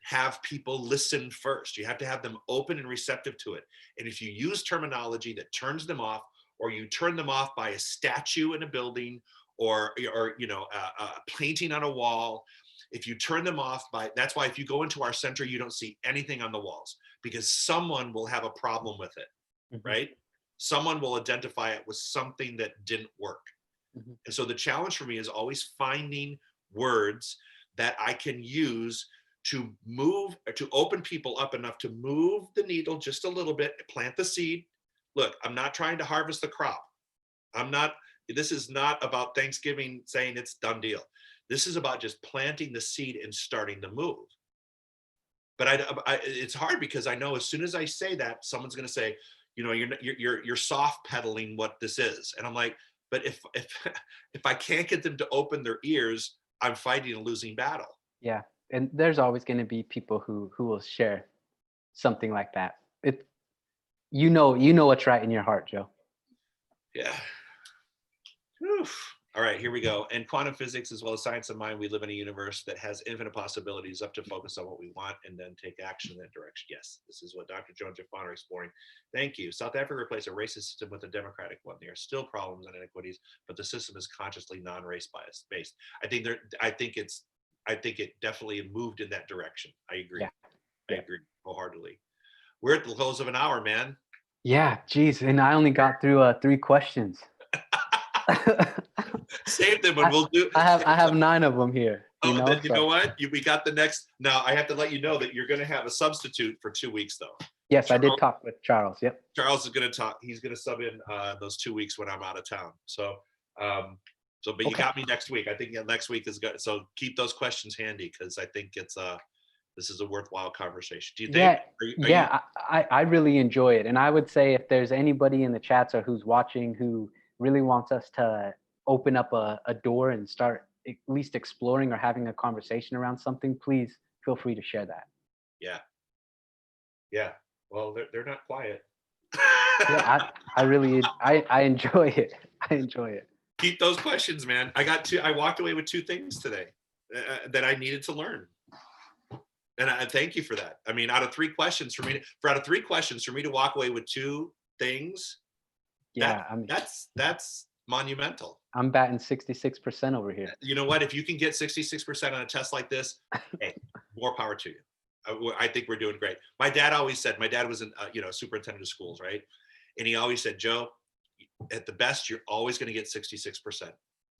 have people listen first. You have to have them open and receptive to it. And if you use terminology that turns them off, or you turn them off by a statue in a building, or a painting on a wall, if you turn them off by, that's why if you go into our center, you don't see anything on the walls because someone will have a problem with it, mhm, right? Someone will identify it with something that didn't work. mhm. And so the challenge for me is always finding words that I can use to open people up enough to move the needle just a little bit, plant the seed. Look, I'm not trying to harvest the crop. This is not about Thanksgiving saying it's done deal. This is about just planting the seed and starting to move. But it's hard because I know as soon as I say that, someone's going to say, you're soft pedaling what this is, and I'm like, but if I can't get them to open their ears, I'm fighting a losing battle. Yeah, and there's always going to be people who will share something like that. You know what's right in your heart, Joe. Yeah. Whew. All right, here we go. In quantum physics, as well as science of mind, we live in a universe that has infinite possibilities, up to focus on what we want and then take action in that direction. Yes, this is what Dr. Joe and Jeffon are exploring. Thank you. South Africa replaced a racist system with a democratic one. There are still problems and inequities, but the system is consciously non-race biased based. I think it definitely moved in that direction. I agree. Yeah, I yeah, agree wholeheartedly. We're at the close of an hour, man. yeah. Geez, and I only got through 3 questions. Save them and I, we'll do. I have 9 of them here. Oh, then you know So what? We got the next. Now I have to let you know that you're going to have a substitute for 2 weeks, though. yes, I did Charles, talk with Charles. Yep. Charles is going to talk. He's going to sub in those 2 weeks when I'm out of town. But you Okay. got me next week. I think next week is good. So keep those questions handy because I think this is a worthwhile conversation. Do you think? Yeah, Are you? yeah. I really enjoy it, and I would say if there's anybody in the chats or who's watching who really wants us to open up a door and start at least exploring or having a conversation around something, please feel free to share that. Yeah, yeah. Well, they're not quiet. Yeah, I really I enjoy it. I enjoy it. Keep those questions, man. I walked away with 2 things today that I needed to learn. And I thank you for that. I mean, out of 3 questions for me to walk away with 2 things, Yeah, I mean, that's monumental. I'm batting 66% over here. You know what? If you can get 66% on a test like this, hey, more power to you. I think we're doing great. My dad was in superintendent of schools, right? And he always said, Joe, at the best, you're always going to get 66%.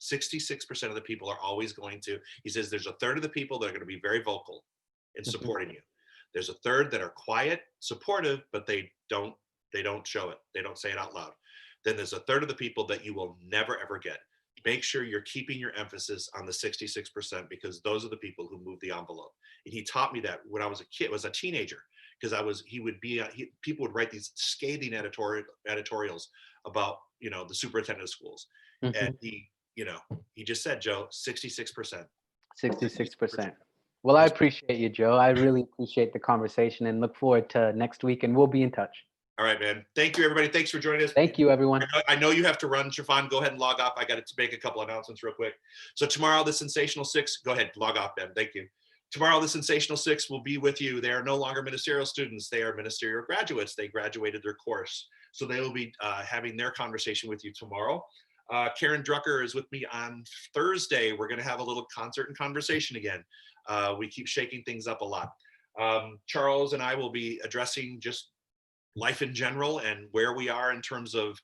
66% of the people are always going to. He says there's a third of the people that are going to be very vocal in Mhm. supporting you. There's a third that are quiet, supportive, but they don't show it. They don't say it out loud. Then there's a third of the people that you will never ever get. Make sure you're keeping your emphasis on the 66% because those are the people who move the envelope. And he taught me that when I was a kid, was a teenager, because people would write these scathing editorials about the superintendent of schools, and Mhm. he just said, Joe, 66%. 66%. Well, I appreciate you, Joe. I really appreciate the conversation and look forward to next week, and we'll be in touch. All right, man. Thank you, everybody. Thanks for joining us. Thank you, everyone. I know you have to run, Jeffon. Go ahead and log off. I got to make a couple announcements real quick. So tomorrow, the Sensational Six. Go ahead, log off, Ben. Thank you. Tomorrow, the Sensational Six will be with you. They are no longer ministerial students. They are ministerial graduates. They graduated their course. So they will be having their conversation with you tomorrow. Karen Drucker is with me on Thursday. We're going to have a little concert and conversation again. We keep shaking things up a lot. Charles and I will be addressing just life in general and where we are in terms of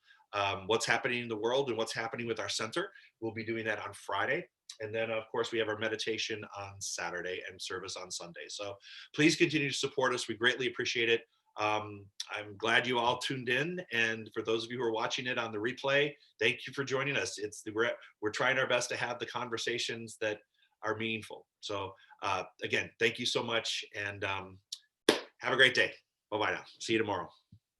what's happening in the world and what's happening with our center. We'll be doing that on Friday. And then, of course, we have our meditation on Saturday and service on Sunday. So please continue to support us. We greatly appreciate it. I'm glad you all tuned in. And for those of you who are watching it on the replay, thank you for joining us. We're trying our best to have the conversations that are meaningful. So again, thank you so much, and have a great day. Bye-bye now. See you tomorrow.